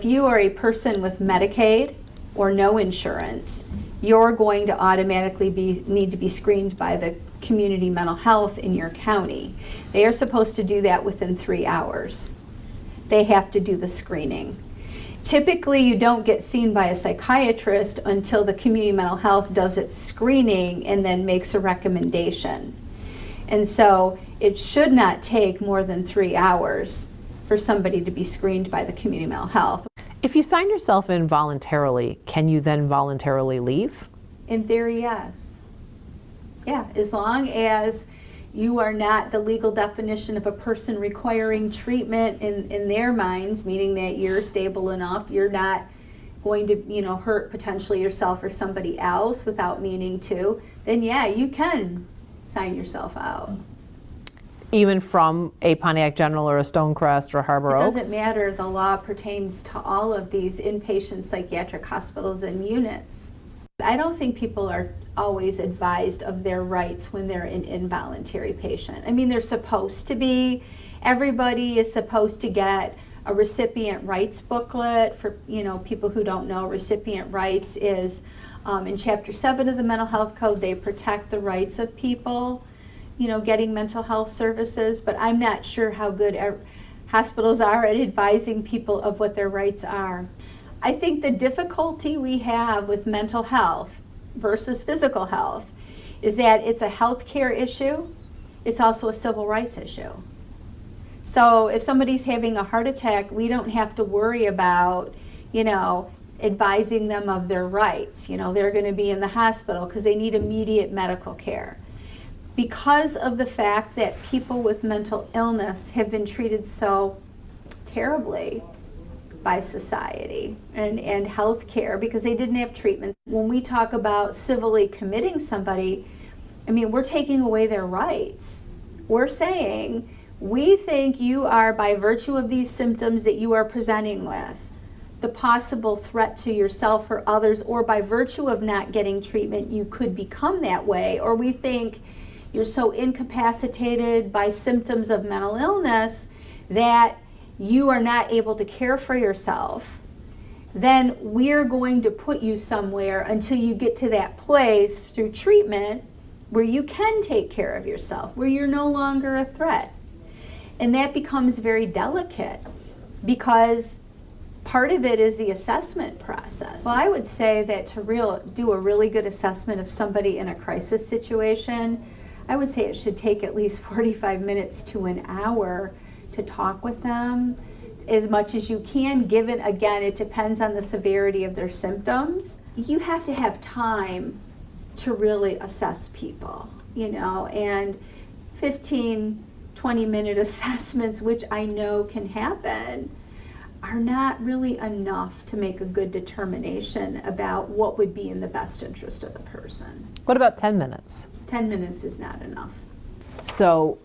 if you are a person with Medicaid or no insurance, you're going to automatically need to be screened by the community mental health in your county. They are supposed to do that within 3 hours. They have to do the screening. Typically, you don't get seen by a psychiatrist until the community mental health does its screening and then makes a recommendation. And so it should not take more than 3 hours for somebody to be screened by the community mental health. If you sign yourself in voluntarily, can you then voluntarily leave? In theory, yes. Yeah, as long as you are not the legal definition of a person requiring treatment in their minds, meaning that you're stable enough, you're not going to, hurt potentially yourself or somebody else without meaning to, then yeah, you can sign yourself out. Even from a Pontiac General or a Stonecrest or Harbor Oaks? It doesn't matter. The law pertains to all of these inpatient psychiatric hospitals and units. I don't think people are always advised of their rights when they're an involuntary patient. I mean, they're supposed to be. Everybody is supposed to get a recipient rights booklet. For people who don't know, recipient rights is in Chapter 7 of the Mental Health Code. They protect the rights of people, getting mental health services, but I'm not sure how good hospitals are at advising people of what their rights are. I think the difficulty we have with mental health versus physical health is that it's a health care issue. It's also a civil rights issue. So if somebody's having a heart attack, we don't have to worry about, advising them of their rights. They're going to be in the hospital because they need immediate medical care. Because of the fact that people with mental illness have been treated so terribly by society and healthcare because they didn't have treatment. When we talk about civilly committing somebody, we're taking away their rights. We're saying, we think you are, by virtue of these symptoms that you are presenting with, the possible threat to yourself or others, or by virtue of not getting treatment, you could become that way, or we think you're so incapacitated by symptoms of mental illness that you are not able to care for yourself, then we're going to put you somewhere until you get to that place through treatment where you can take care of yourself, where you're no longer a threat. And that becomes very delicate because part of it is the assessment process. Well, I would say that to do a really good assessment of somebody in a crisis situation, I would say it should take at least 45 minutes to an hour to talk with them as much as you can, given, again, it depends on the severity of their symptoms. You have to have time to really assess people, and 15, 20-minute assessments, which I know can happen, are not really enough to make a good determination about what would be in the best interest of the person. What about 10 minutes? 10 minutes is not enough. So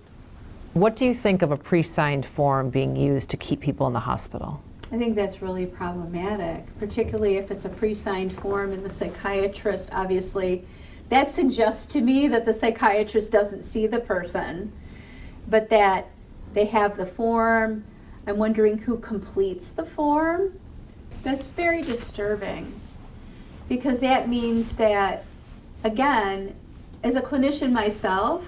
what do you think of a pre-signed form being used to keep people in the hospital? I think that's really problematic, particularly if it's a pre-signed form and the psychiatrist, obviously, that suggests to me that the psychiatrist doesn't see the person, but that they have the form. I'm wondering who completes the form. That's very disturbing because that means that, again, as a clinician myself,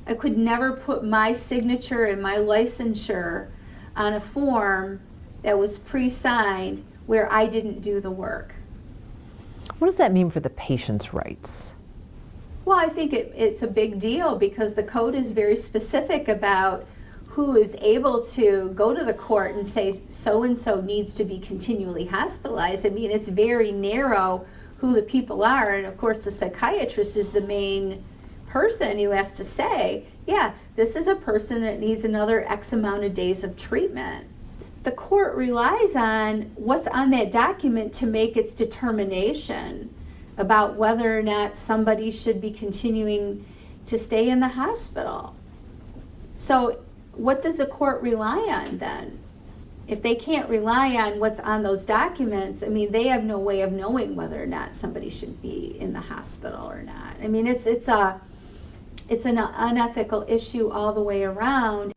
I could never put my signature and my licensure on a form that was pre-signed where I didn't do the work. What does that mean for the patient's rights? Well, I think it's a big deal because the code is very specific about who is able to go to the court and say so-and-so needs to be continually hospitalized. It's very narrow who the people are, and of course the psychiatrist is the main person who has to say, yeah, this is a person that needs another X amount of days of treatment. The court relies on what's on that document to make its determination about whether or not somebody should be continuing to stay in the hospital. So what does the court rely on then? If they can't rely on what's on those documents, they have no way of knowing whether or not somebody should be in the hospital or not. It's an unethical issue all the way around.